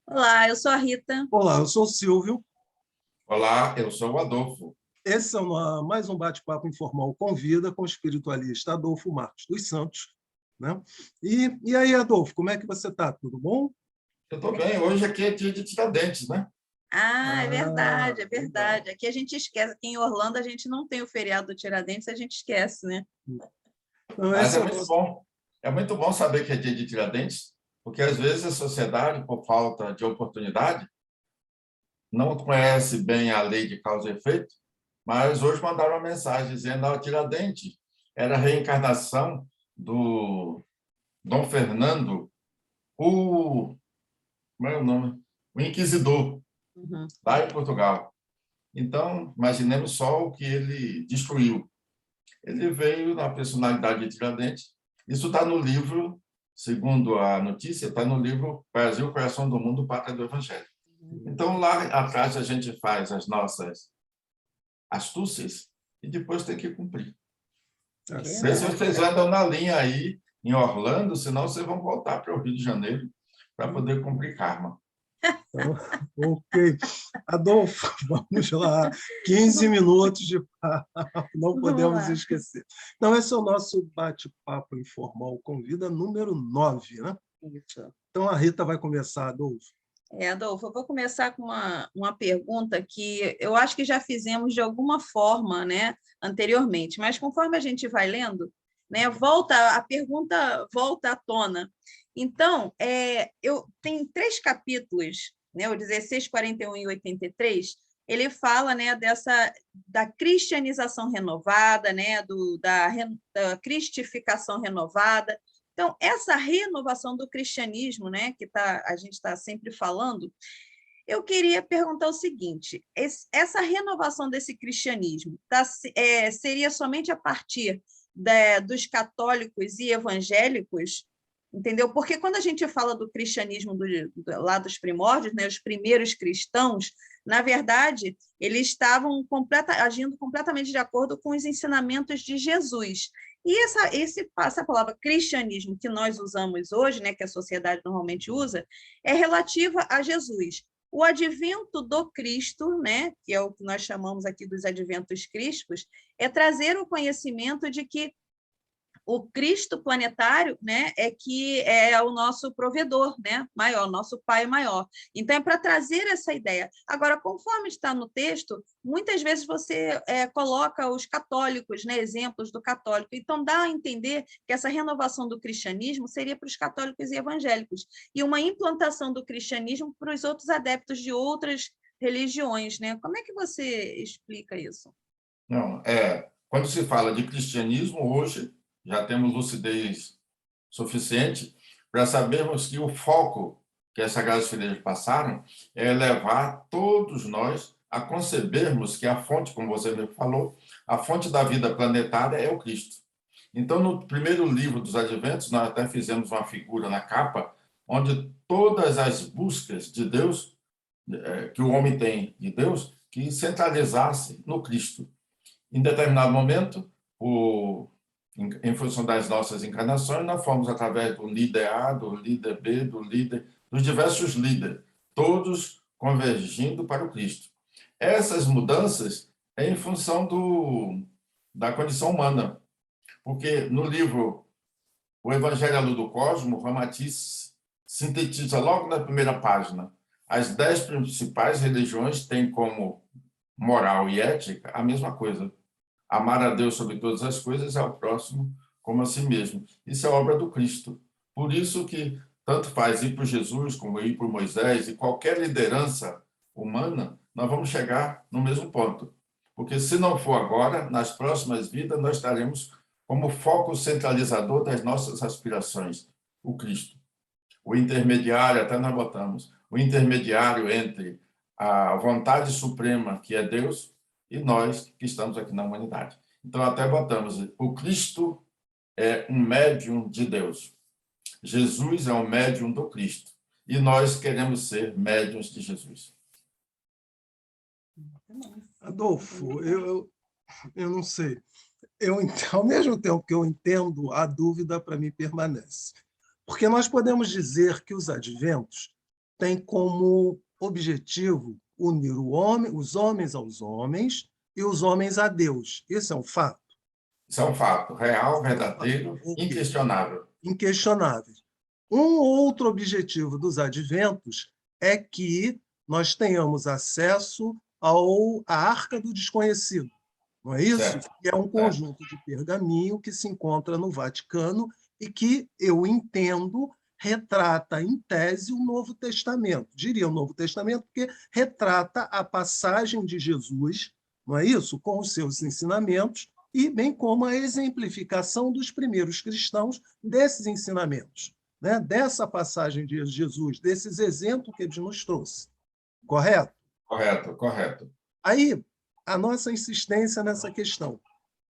Olá, eu sou a Rita. Olá, eu sou o Silvio. Olá, eu sou o Adolfo. Esse é mais um bate-papo informal Convida com o espiritualista Adolfo Marcos dos Santos. Né? E aí, Adolfo, como é que você está? Tudo bom? Eu estou bem. Hoje aqui é dia de Tiradentes, né? Ah, é verdade, é Legal. verdade. Aqui a gente esquece. Aqui em Orlando a gente não tem o feriado do Tiradentes, a gente esquece, né? Então, Mas esse é é o muito nosso... bom. É muito bom saber que é dia de Tiradentes, porque às vezes a sociedade, por falta de oportunidade, não conhece bem a lei de causa e efeito, mas hoje mandaram uma mensagem dizendo que Tiradentes era a reencarnação do Dom Fernando, como é o nome? O Inquisidor, Uhum. lá em Portugal. Então, imaginemos só o que ele destruiu. Ele veio na personalidade de Tiradentes. Isso está no livro, segundo a notícia, está no livro Brasil, Coração do Mundo, Pátria do Evangelho. Então, lá atrás, a gente faz as nossas astúcias e depois tem que cumprir. Tá É Vê se certo. vocês andam na linha aí, em Orlando, senão vocês vão voltar para o Rio de Janeiro para poder cumprir karma. Então, ok. Adolfo, vamos lá. 15 minutos de papo, não Vamos podemos lá. esquecer. Então, esse é o nosso bate-papo informal Convida número 9. Né? Isso. Então, a Rita vai começar, Adolfo. Adolfo, eu vou começar com uma pergunta que eu acho que já fizemos de alguma forma, né, anteriormente, mas conforme a gente vai lendo, né, a pergunta volta à tona. Então, eu tenho 3 capítulos, né, o 16, 41 e 83, ele fala, né, da cristianização renovada, né, da cristificação renovada. Então, essa renovação do cristianismo, né, que a gente está sempre falando, eu queria perguntar o seguinte: essa renovação desse cristianismo seria somente a partir dos católicos e evangélicos? Entendeu? Porque quando a gente fala do cristianismo lá dos primórdios, né, os primeiros cristãos, na verdade, eles estavam agindo completamente de acordo com os ensinamentos de Jesus. E essa palavra cristianismo que nós usamos hoje, né, que a sociedade normalmente usa, é relativa a Jesus. O advento do Cristo, né, que é o que nós chamamos aqui dos adventos crísticos, é trazer o conhecimento de que o Cristo planetário, né, é que é o nosso provedor, né, maior, nosso Pai maior. Então, é para trazer essa ideia. Agora, conforme está no texto, muitas vezes você coloca os católicos, né, exemplos do católico. Então, dá a entender que essa renovação do cristianismo seria para os católicos e evangélicos, e uma implantação do cristianismo para os outros adeptos de outras religiões, né? Como é que você explica isso? Não, quando se fala de cristianismo, hoje já temos lucidez suficiente para sabermos que o foco que as Sagradas Escrituras passaram é levar todos nós a concebermos que a fonte, como você mesmo falou, a fonte da vida planetária é o Cristo. Então, no primeiro livro dos Adventos, nós até fizemos uma figura na capa, onde todas as buscas de Deus, que o homem tem de Deus, que centralizasse no Cristo. Em determinado momento, em função das nossas encarnações, nós fomos através do líder A, do líder B, dos diversos líderes, todos convergindo para o Cristo. Essas mudanças é em função da condição humana, porque no livro O Evangelho à Luz do Cosmo, Ramatiz sintetiza logo na primeira página: as 10 principais religiões têm como moral e ética a mesma coisa: amar a Deus sobre todas as coisas e ao próximo como a si mesmo. Isso é obra do Cristo. Por isso que tanto faz ir por Jesus como ir por Moisés e qualquer liderança humana, nós vamos chegar no mesmo ponto. Porque se não for agora, nas próximas vidas nós estaremos como foco centralizador das nossas aspirações, o Cristo. O intermediário, até nós botamos, o intermediário entre a vontade suprema, que é Deus, e nós que estamos aqui na humanidade. Então, até botamos, o Cristo é um médium de Deus. Jesus é um médium do Cristo. E nós queremos ser médiuns de Jesus. Adolfo, eu não sei. Ao mesmo tempo que eu entendo, a dúvida para mim permanece. Porque nós podemos dizer que os adventos tem como objetivo unir os homens aos homens e os homens a Deus. Isso é um fato? Isso é um fato real, verdadeiro, Ok. inquestionável. Inquestionável. Um outro objetivo dos adventos é que nós tenhamos acesso à Arca do Desconhecido, não é isso? Certo, Que é um certo. conjunto de pergaminho que se encontra no Vaticano e que, eu entendo, retrata, em tese, o Novo Testamento. Diria o Novo Testamento porque retrata a passagem de Jesus, não é isso? Com os seus ensinamentos, e bem como a exemplificação dos primeiros cristãos desses ensinamentos, né? Dessa passagem de Jesus, desses exemplos que ele nos trouxe. Correto? Correto, correto. Aí, a nossa insistência nessa questão.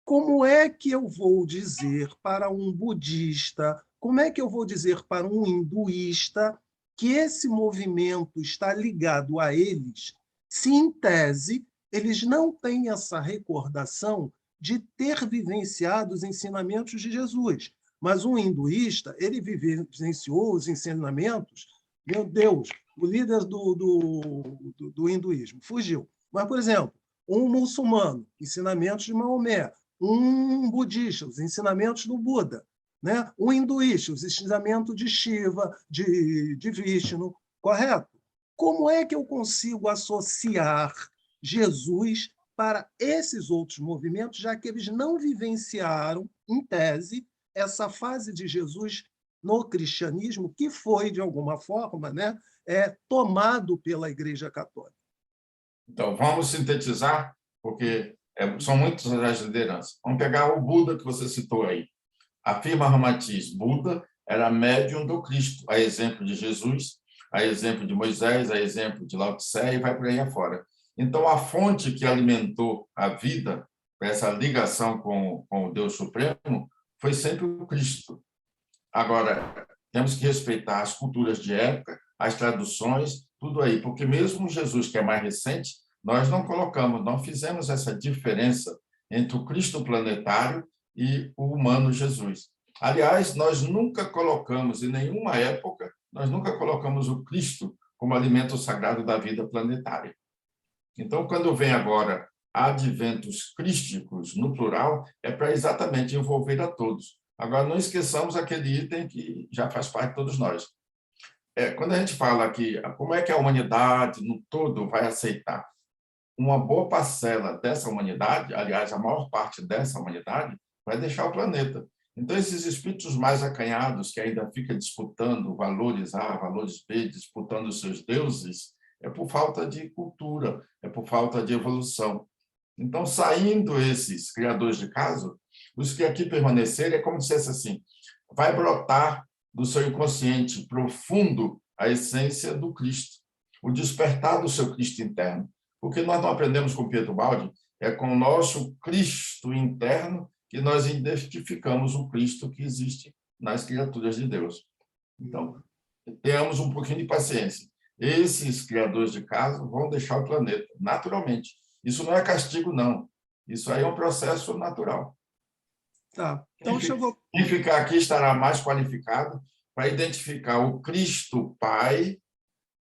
Como é que eu vou dizer para um budista, como é que eu vou dizer para um hinduísta que esse movimento está ligado a eles, se, em tese, eles não têm essa recordação de ter vivenciado os ensinamentos de Jesus? Mas um hinduísta, ele vivenciou os ensinamentos, meu Deus, o líder do hinduísmo fugiu. Mas, por exemplo, um muçulmano, ensinamentos de Maomé, um budista, os ensinamentos do Buda, né? Um hinduísta, os ensinamentos de Shiva, de Vishnu, correto? Como é que eu consigo associar Jesus para esses outros movimentos, já que eles não vivenciaram, em tese, essa fase de Jesus no cristianismo, que foi, de alguma forma, né, tomado pela Igreja Católica? Então, vamos sintetizar, porque são muitas as lideranças. Vamos pegar o Buda que você citou aí. Afirma Ramatiz, Buda era médium do Cristo, a exemplo de Jesus, a exemplo de Moisés, a exemplo de Lao Tse, e vai por aí afora. Então, a fonte que alimentou a vida, essa ligação com o Deus Supremo, foi sempre o Cristo. Agora, temos que respeitar as culturas de época, as traduções, tudo aí, porque mesmo Jesus, que é mais recente, nós não colocamos, não fizemos essa diferença entre o Cristo planetário e o humano Jesus. Aliás, nós nunca colocamos, em nenhuma época, nós nunca colocamos o Cristo como alimento sagrado da vida planetária. Então, quando vem agora adventos crísticos, no plural, é para exatamente envolver a todos. Agora, não esqueçamos aquele item que já faz parte de todos nós. Quando a gente fala aqui, como é que a humanidade no todo vai aceitar? Uma boa parcela dessa humanidade, aliás, a maior parte dessa humanidade, vai deixar o planeta. Então, esses espíritos mais acanhados, que ainda ficam disputando valores A, valores B, disputando os seus deuses, é por falta de cultura, é por falta de evolução. Então, saindo esses criadores de caso, os que aqui permanecerem, é como se dissesse assim, vai brotar do seu inconsciente profundo a essência do Cristo, o despertar do seu Cristo interno. Porque nós não aprendemos com Pietro Baldi, é com o nosso Cristo interno que nós identificamos o Cristo que existe nas criaturas de Deus. Então, tenhamos um pouquinho de paciência. Esses criadores de caso vão deixar o planeta, naturalmente. Isso não é castigo, não. Isso aí é um processo natural. Tá. Então, Quem ficar aqui estará mais qualificado para identificar o Cristo Pai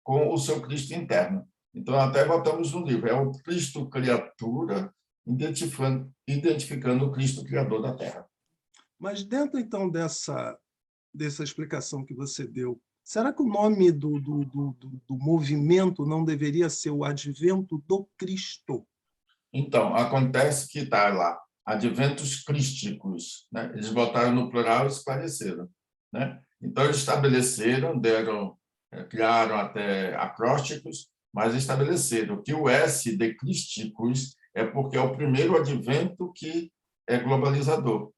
com o seu Cristo interno. Então, até botamos no livro, é o Cristo criatura identificando o Cristo criador da Terra. Mas dentro, então, dessa explicação que você deu, será que o nome do movimento não deveria ser o Advento do Cristo? Então, acontece que está lá, adventos crísticos, né? Eles botaram no plural e esclareceram, né? Então, eles estabeleceram, criaram até acrósticos, mas estabeleceram que o S de crísticos é porque é o primeiro advento que é globalizador.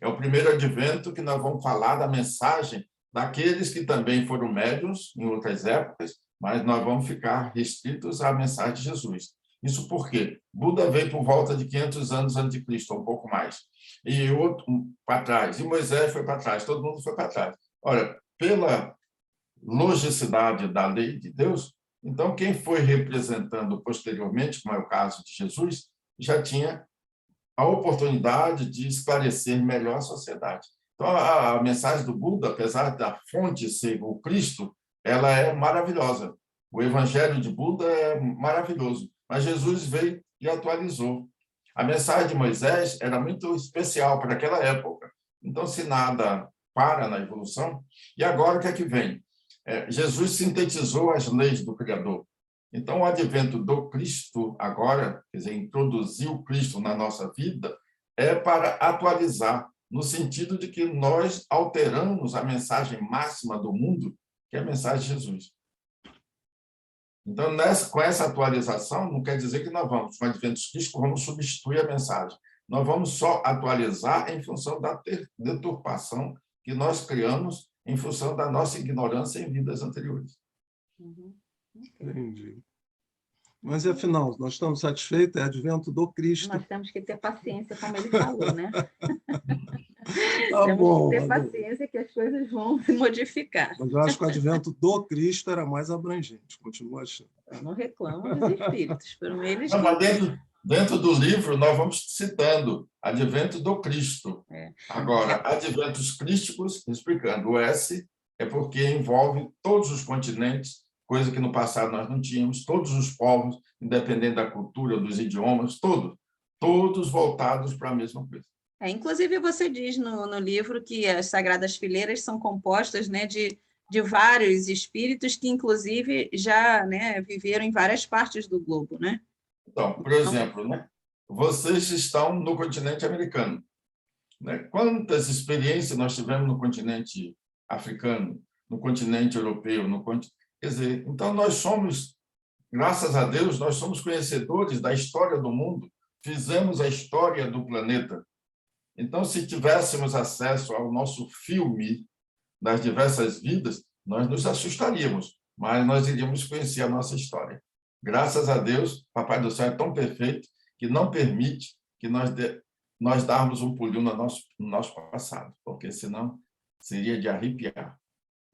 É o primeiro advento que nós vamos falar da mensagem daqueles que também foram médiuns em outras épocas, mas nós vamos ficar restritos à mensagem de Jesus. Isso porque Buda veio por volta de 500 anos antes de Cristo, ou um pouco mais. E outro para trás. E Moisés foi para trás, todo mundo foi para trás. Ora, pela logicidade da lei de Deus, então quem foi representando posteriormente, como é o caso de Jesus, já tinha a oportunidade de esclarecer melhor a sociedade. Então, a mensagem do Buda, apesar da fonte ser o Cristo, ela é maravilhosa. O Evangelho de Buda é maravilhoso, mas Jesus veio e atualizou. A mensagem de Moisés era muito especial para aquela época. Então, se nada para na evolução, e agora o que é que vem? Jesus sintetizou as leis do Criador. Então, o advento do Cristo agora, quer dizer, introduzir o Cristo na nossa vida, é para atualizar, no sentido de que nós alteramos a mensagem máxima do mundo, que é a mensagem de Jesus. Então, com essa atualização, não quer dizer que nós vamos, com o advento de Cristo, vamos substituir a mensagem. Nós vamos só atualizar em função da deturpação que nós criamos em função da nossa ignorância em vidas anteriores. Entendi. Mas, afinal, nós estamos satisfeitos? É advento do Cristo. Nós temos que ter paciência, como ele falou, né? Tá bom, temos que ter paciência que as coisas vão se modificar. Mas eu acho que o advento do Cristo era mais abrangente, continuo achando. Eu não reclamo dos espíritos, por eles... Não, mas dentro do livro, nós vamos citando advento do Cristo. Agora, adventos crísticos, explicando, o S é porque envolve todos os continentes, coisa que no passado nós não tínhamos, todos os povos, independente da cultura, dos idiomas, todos voltados para a mesma coisa. Inclusive, você diz no livro que as Sagradas Fileiras são compostas, né, de vários espíritos que, inclusive, já, né, viveram em várias partes do globo, né? Então, por exemplo, né, vocês estão no continente americano. Né? Quantas experiências nós tivemos no continente africano, no continente europeu, Quer dizer, então nós somos, graças a Deus, nós somos conhecedores da história do mundo, fizemos a história do planeta. Então, se tivéssemos acesso ao nosso filme das diversas vidas, nós nos assustaríamos, mas nós iríamos conhecer a nossa história. Graças a Deus, Papai do Céu é tão perfeito que não permite que nós darmos um pulinho no nosso passado, porque senão seria de arrepiar.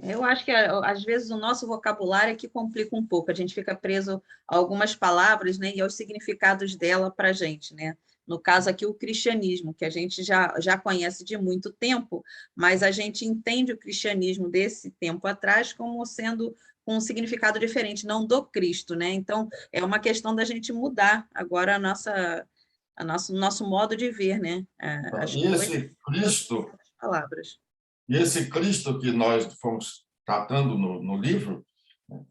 Eu acho que, às vezes, o nosso vocabulário é que complica um pouco. A gente fica preso a algumas palavras, né, e aos significados dela para a gente, né? No caso aqui, o cristianismo, que a gente já conhece de muito tempo, mas a gente entende o cristianismo desse tempo atrás como sendo com um significado diferente, não do Cristo, né? Então, é uma questão da gente mudar agora nosso modo de ver, né? As esse Cristo, as palavras. E esse Cristo que nós fomos tratando no livro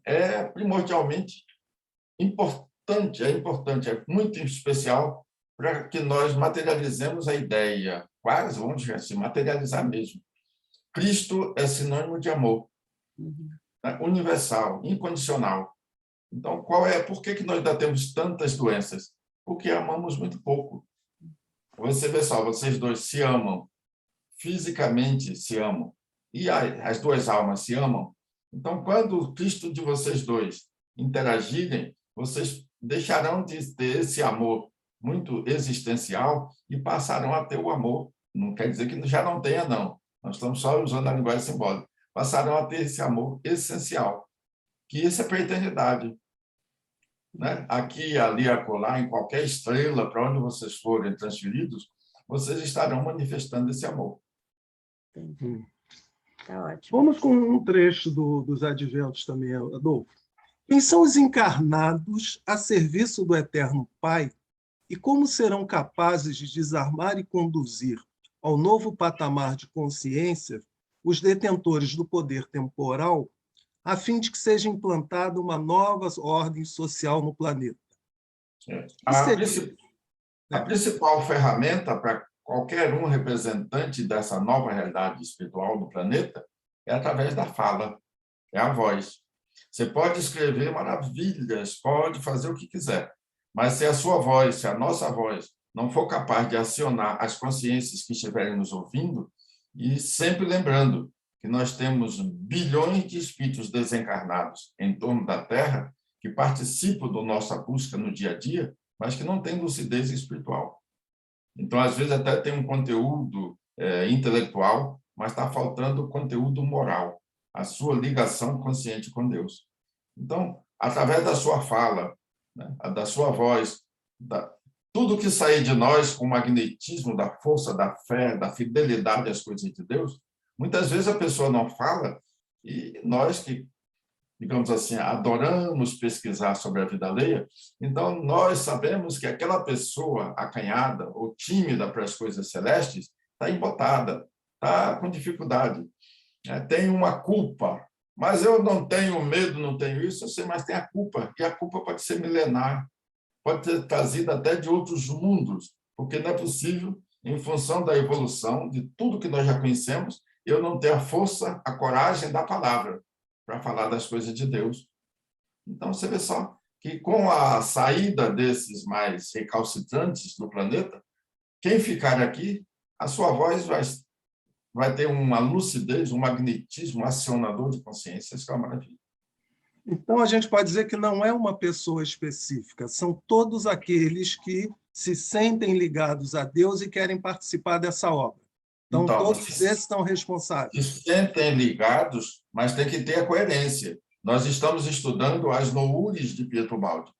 é primordialmente importante, é muito especial para que nós materializemos a ideia, quase, vamos dizer assim, materializar mesmo. Cristo é sinônimo de amor, né? Universal, incondicional. Então, por que nós ainda temos tantas doenças? Porque amamos muito pouco. Você vê só, vocês dois se amam, fisicamente se amam, e as duas almas se amam. Então, quando o Cristo de vocês dois interagirem, vocês deixarão de ter esse amor muito existencial e passarão a ter o amor. Não quer dizer que já não tenha, não. Nós estamos só usando a linguagem simbólica. Passarão a ter esse amor essencial, que isso é para a eternidade. Né? Aqui, ali, acolá, em qualquer estrela, para onde vocês forem transferidos, vocês estarão manifestando esse amor. Tá ótimo. Vamos com um trecho dos adventos também, Adolfo. Quem são os encarnados a serviço do Eterno Pai e como serão capazes de desarmar e conduzir ao novo patamar de consciência os detentores do poder temporal, a fim de que seja implantada uma nova ordem social no planeta? A principal ferramenta para qualquer representante dessa nova realidade espiritual do planeta é através da fala, é a voz. Você pode escrever maravilhas, pode fazer o que quiser, mas se a sua voz, se a nossa voz não for capaz de acionar as consciências que estiverem nos ouvindo, e sempre lembrando que nós temos bilhões de espíritos desencarnados em torno da Terra que participam da nossa busca no dia a dia, mas que não têm lucidez espiritual. Então, às vezes, até tem um conteúdo intelectual, mas está faltando o conteúdo moral, a sua ligação consciente com Deus. Então, através da sua fala, né, da sua voz, tudo que sair de nós com o magnetismo da força, da fé, da fidelidade às coisas de Deus, muitas vezes a pessoa não fala e nós que digamos assim, adoramos pesquisar sobre a vida alheia, então nós sabemos que aquela pessoa acanhada ou tímida para as coisas celestes está embotada, está com dificuldade, né? Tem uma culpa. Mas eu não tenho medo, não tenho isso, eu sei, mas tem a culpa. E a culpa pode ser milenar, pode ser trazida até de outros mundos, porque não é possível, em função da evolução, de tudo que nós já conhecemos, eu não ter a força, a coragem da palavra para falar das coisas de Deus. Então, você vê só que com a saída desses mais recalcitrantes do planeta, quem ficar aqui, a sua voz vai ter uma lucidez, um magnetismo acionador de consciência. Isso é uma maravilha. Então, a gente pode dizer que não é uma pessoa específica, são todos aqueles que se sentem ligados a Deus e querem participar dessa obra. Então, todos esses estão responsáveis. Se sentem ligados, mas tem que ter a coerência. Nós estamos estudando as loures de Pietro Baldi.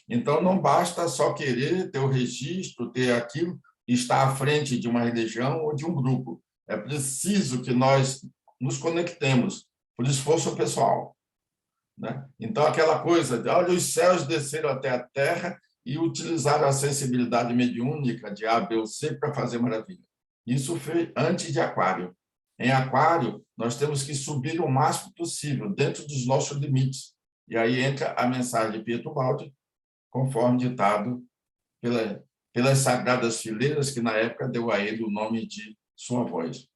Então, não basta só querer ter o registro, ter aquilo, estar à frente de uma religião ou de um grupo. É preciso que nós nos conectemos por esforço pessoal, né? Então, aquela coisa de, olha, os céus desceram até a terra e utilizaram a sensibilidade mediúnica de A, B ou C para fazer maravilha. Isso foi antes de Aquário. Em Aquário, nós temos que subir o máximo possível, dentro dos nossos limites. E aí entra a mensagem de Pietro Baldi, conforme ditado pelas sagradas fileiras, que na época deu a ele o nome de sua voz.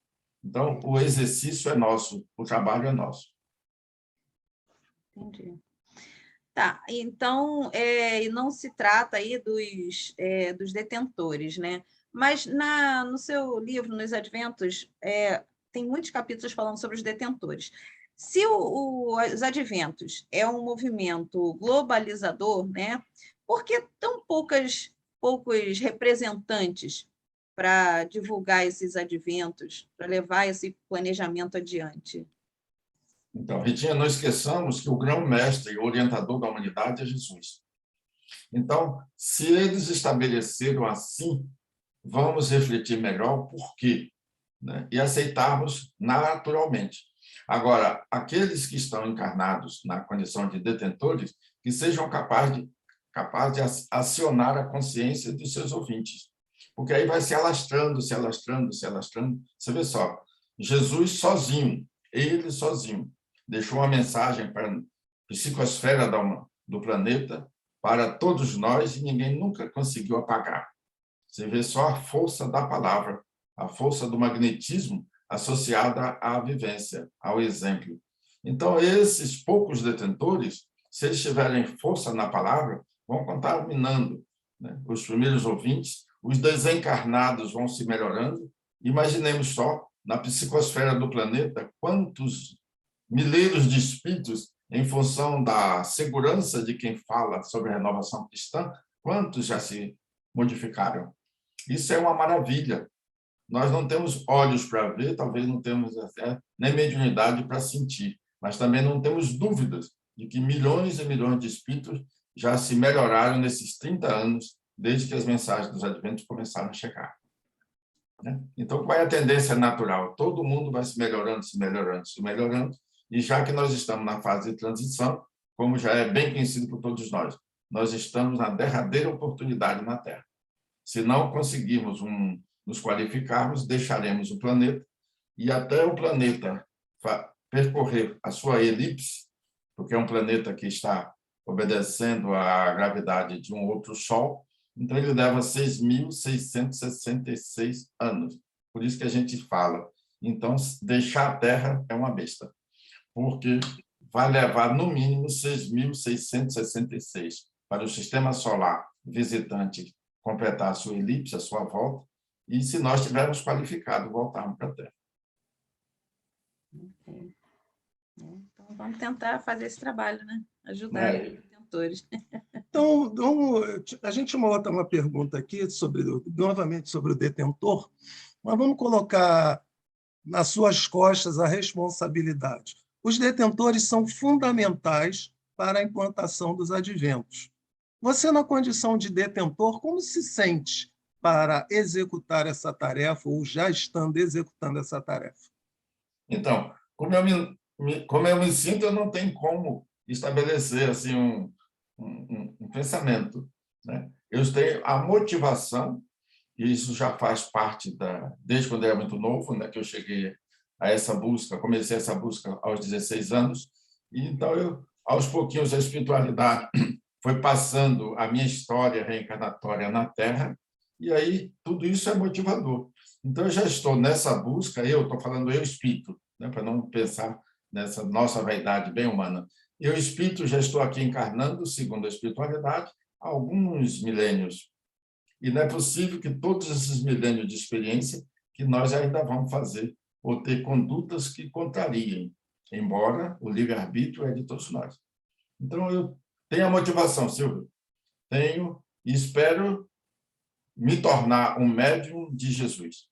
Então, o exercício é nosso, o trabalho é nosso. Entendi. Tá, então, não se trata aí dos detentores, né? Mas no seu livro, nos Adventos, tem muitos capítulos falando sobre os detentores. Se os Adventos é um movimento globalizador, né? Por que tão poucos representantes para divulgar esses adventos, para levar esse planejamento adiante? Então, Ritinha, não esqueçamos que o grão-mestre e orientador da humanidade é Jesus. Então, se eles estabeleceram assim, vamos refletir melhor por quê, né? E aceitarmos naturalmente. Agora, aqueles que estão encarnados na condição de detentores, que sejam capazes de acionar a consciência dos seus ouvintes. Porque aí vai se alastrando, se alastrando, se alastrando. Você vê só, Jesus sozinho, ele sozinho, deixou uma mensagem para a psicosfera do planeta, para todos nós, e ninguém nunca conseguiu apagar. Você vê só a força da palavra, a força do magnetismo associada à vivência, ao exemplo. Então, esses poucos detentores, se eles tiverem força na palavra, vão contaminando, né? Os primeiros ouvintes, os desencarnados vão se melhorando. Imaginemos só, na psicosfera do planeta, quantos milheiros de espíritos, em função da segurança de quem fala sobre a renovação cristã, quantos já se modificaram. Isso é uma maravilha. Nós não temos olhos para ver, talvez não temos nem mediunidade para sentir, mas também não temos dúvidas de que milhões e milhões de espíritos já se melhoraram nesses 30 anos, desde que as mensagens dos adventos começaram a chegar. Então, qual é a tendência natural? Todo mundo vai se melhorando, se melhorando, se melhorando, e já que nós estamos na fase de transição, como já é bem conhecido por todos nós estamos na derradeira oportunidade na Terra. Se não conseguirmos nos qualificarmos, deixaremos o planeta, e até o planeta percorrer a sua elipse, porque é um planeta que está obedecendo à gravidade de um outro Sol, então ele leva 6.666 anos. Por isso que a gente fala, então, deixar a Terra é uma besta, porque vai levar, no mínimo, 6.666 para o sistema solar visitante completar a sua elipse, a sua volta, e se nós tivermos qualificado, voltarmos para a Terra. Okay. Então, vamos tentar fazer esse trabalho, né? Ajudar os detentores. Então, a gente bota uma pergunta aqui, novamente sobre o detentor, mas vamos colocar nas suas costas a responsabilidade. Os detentores são fundamentais para a implantação dos adventos. Você, na condição de detentor, como se sente para executar essa tarefa, ou já estando executando essa tarefa? Então, como eu como eu me sinto, eu não tenho como estabelecer assim um pensamento, né? Eu tenho a motivação, e isso já faz parte desde quando eu era muito novo, né, que eu cheguei a essa busca, comecei essa busca aos 16 anos, e então aos pouquinhos, a espiritualidade foi passando a minha história reencarnatória na Terra, e aí tudo isso é motivador. Então, eu já estou nessa busca, eu estou falando eu espírito, né, para não pensar nessa nossa vaidade bem humana. Eu espírito já estou aqui encarnando, segundo a espiritualidade, há alguns milênios. E não é possível que todos esses milênios de experiência que nós ainda vamos fazer ou ter condutas que contrariem, embora o livre-arbítrio é de todos nós. Então, eu tenho a motivação, Silvio, tenho e espero me tornar um médium de Jesus,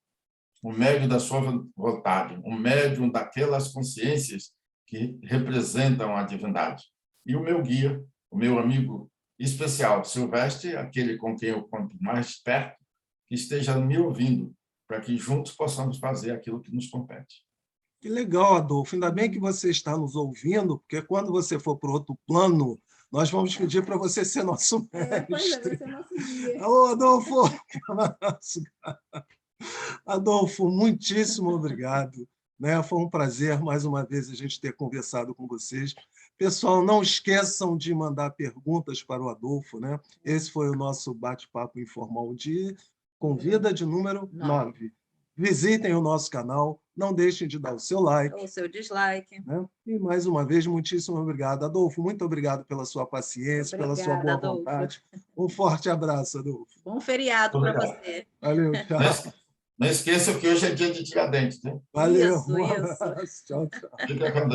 um médium da sua vontade, um médium daquelas consciências que representam a divindade. E o meu guia, o meu amigo especial, Silvestre, aquele com quem eu conto mais perto, que esteja me ouvindo, para que juntos possamos fazer aquilo que nos compete. Que legal, Adolfo. Ainda bem que você está nos ouvindo, porque quando você for para outro plano, nós vamos pedir para você ser nosso mestre. Pois é, vai ser nosso guia. Ô, Adolfo! Adolfo, muitíssimo obrigado. Né? Foi um prazer, mais uma vez, a gente ter conversado com vocês. Pessoal, não esqueçam de mandar perguntas para o Adolfo. Né? Esse foi o nosso bate-papo informal de Convida de número 9. Visitem o nosso canal, não deixem de dar o seu like. Ou o seu dislike. Né? E, mais uma vez, muitíssimo obrigado. Adolfo, muito obrigado pela sua paciência, pela sua boa vontade. Um forte abraço, Adolfo. Bom feriado para você. Valeu, tchau. Não esqueça que hoje é dia de Tiradentes, né? Valeu. Isso. Tchau, tchau. Fica com Deus.